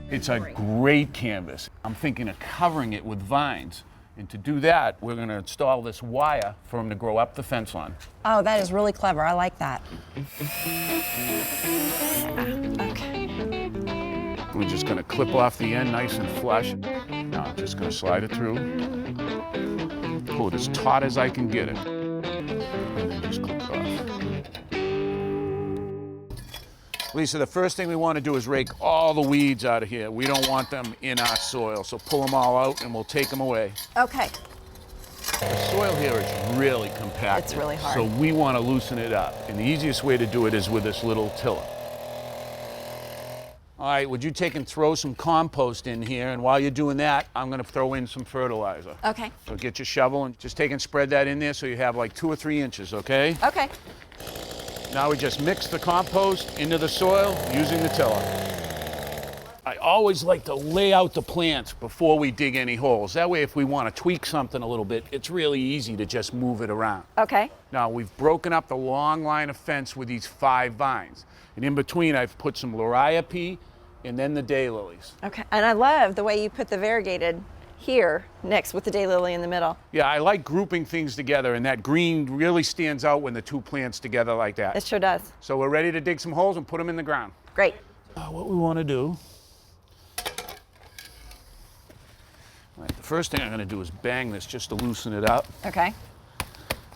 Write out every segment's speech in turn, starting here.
It's a great canvas. I'm thinking of covering it with vines. And to do that, we're going to install this wire for them to grow up the fence line. Oh, that is really clever. I like that. Okay. We're just going to clip off the end nice and flush. Now I'm just going to slide it through. Pull it as taut as I can get it. And then just clip it off. Lisa, the first thing we want to do is rake all the weeds out of here. We don't want them in our soil, so pull them all out and we'll take them away. Okay. The soil here is really compacted. It's really hard. So we want to loosen it up. And the easiest way to do it is with this little tiller. All right, would you take and throw some compost in here? And while you're doing that, I'm going to throw in some fertilizer. Okay. So get your shovel and just take and spread that in there so you have like 2 or 3 inches, okay? Okay. Now we just mix the compost into the soil using the tiller. I always like to lay out the plants before we dig any holes. That way, if we want to tweak something a little bit, it's really easy to just move it around. Okay. Now, we've broken up the long line of fence with these 5 vines. And in between, I've put some liriopy and then the daylilies. Okay. And I love the way you put the variegated here next with the daylily in the middle. Yeah, I like grouping things together, and that green really stands out when the 2 plants together like that. It sure does. So we're ready to dig some holes and put them in the ground. Great. What we want to do, the first thing I'm going to do is bang this just to loosen it up. Okay.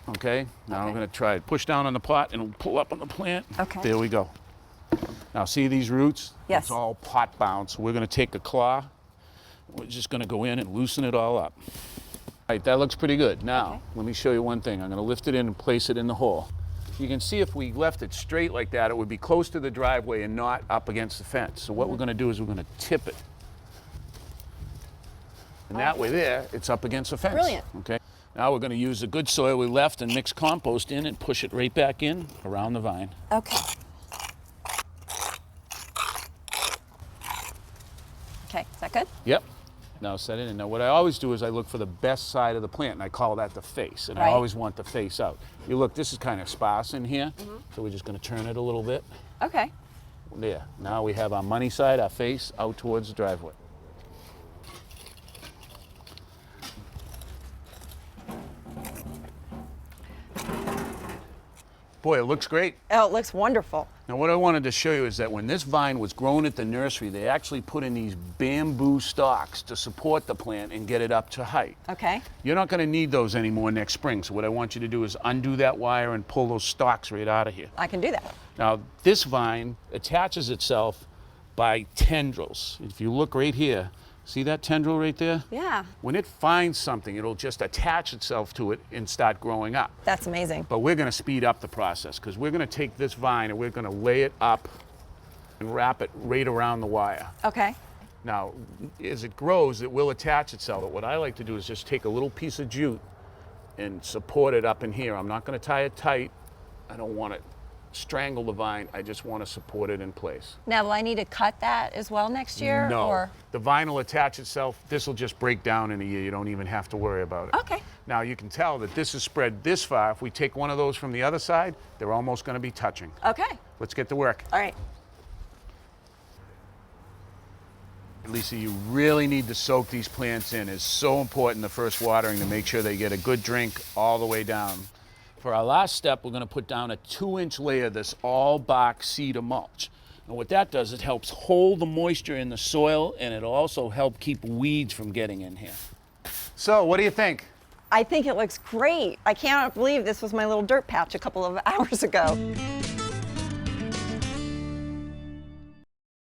Okay, now I'm going to try to push down on the pot and pull up on the plant. Okay. There we go. Now see these roots? Yes. It's all pot bound, so we're going to take a claw. We're just going to go in and loosen it all up. All right, that looks pretty good. Now, let me show you one thing. I'm going to lift it in and place it in the hole. You can see if we left it straight like that, it would be close to the driveway and not up against the fence. So what we're going to do is we're going to tip it. And that way there, it's up against the fence. Brilliant. Okay. Now we're going to use the good soil we left and mix compost in and push it right back in around the vine. Okay. Okay, is that good? Yep. Now set it in. Now what I always do is I look for the best side of the plant, and I call that the face. And I Right. always want the face out. You look, this is kind of sparse in here, so we're just going to turn it a little bit. Okay. There. Now we have our money side, our face, out towards the driveway. Boy, it looks great. Oh, it looks wonderful. Now what I wanted to show you is that when this vine was grown at the nursery, they actually put in these bamboo stalks to support the plant and get it up to height. Okay. You're not going to need those anymore next spring, so what I want you to do is undo that wire and pull those stalks right out of here. I can do that. Now, this vine attaches itself by tendrils. If you look right here, see that tendril right there? Yeah. When it finds something, it'll just attach itself to it and start growing up. That's amazing. But we're going to speed up the process because we're going to take this vine and we're going to lay it up and wrap it right around the wire. Okay. Now, as it grows, it will attach itself. But what I like to do is just take a little piece of jute and support it up in here. I'm not going to tie it tight. I don't want to strangle the vine. I just want to support it in place. Now, will I need to cut that as well next year? No. Or? The vine will attach itself. This will just break down in a year. You don't even have to worry about it. Okay. Now, you can tell that this is spread this far. If we take one of those from the other side, they're almost going to be touching. Okay. Let's get to work. All right. Lisa, you really need to soak these plants in. It's so important, the first watering, to make sure they get a good drink all the way down. For our last step, we're going to put down a 2-inch layer of this all-bark cedar mulch. And what that does, it helps hold the moisture in the soil, and it'll also help keep weeds from getting in here. So, what do you think? I think it looks great. I cannot believe this was my little dirt patch a couple of hours ago.